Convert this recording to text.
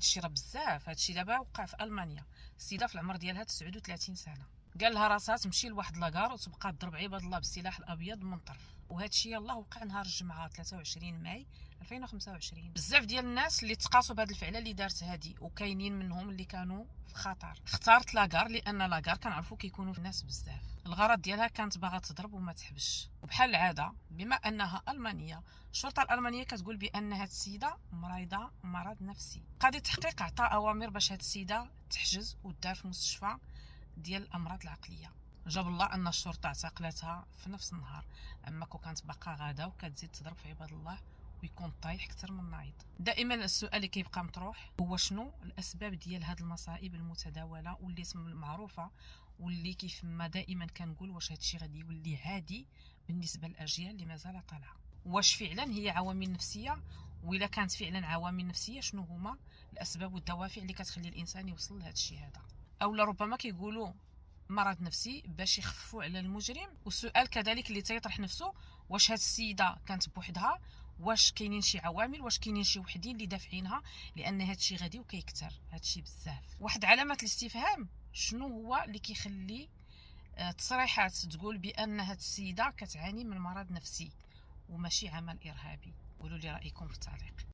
الشيء راه بزاف. هذا الشيء دابا وقع في المانيا. السيده في العمر ديالها 39 سنه قال لها راسها تمشي لواحد لاكار وتبقى تضرب عباد الله بالسلاح الابيض من طرف. وهذا الشيء يلاه وقع نهار الجمعه 23 ماي 2025. بزاف ديال الناس اللي تقاسوا بهذه الفعله اللي دارت هذه، وكاينين منهم اللي كانوا في خطر. اختارت لاكار لان لاكار كنعرفوا كيكونوا الناس بزاف. الغرض ديالها كانت باغا تضرب وما تحبش. وبحال العاده بما انها المانيه، الشرطه الالمانيه كتقول بان هذه السيده مريضه مرض نفسي. قاضي التحقيق عطى اوامر باش هذه السيده تحجز ودار في مستشفى ديال الامراض العقليه. جاب الله ان الشرطه اعتقلتها في نفس النهار. اما كون كانت باقا غادا وكتزيد تضرب في عباد الله ويكون طايح اكثر من نايض. دائما السؤال اللي كيبقى مطروح هو شنو الاسباب ديال هاد المصائب المتداوله واللي معروفه، واللي كيف ما دائما كنقول واش هادشي غادي يولي عادي بالنسبه للاجيال اللي مازال طالعه. واش فعلا هي عوامل نفسيه؟ وإلا كانت فعلا عوامل نفسيه شنو هما الاسباب والدوافع اللي كتخلي الانسان يوصل لهذا الشيء هذا؟ او ربما كيقولوا مرض نفسي باش يخفوا على المجرم. والسؤال كذلك اللي تيطرح نفسه، واش هاد السيده كانت بوحدها؟ واش كاينين شي عوامل؟ واش كاينين شي وحدين اللي دافعينها؟ لان هادشي غادي وكيكثر هادشي بزاف. واحد علامات الاستفهام، شنو هو اللي كيخلي تصريحات تقول بان هاد السيده كتعاني من مرض نفسي وماشي عمل ارهابي؟ قولوا لي رايكم في التعليق.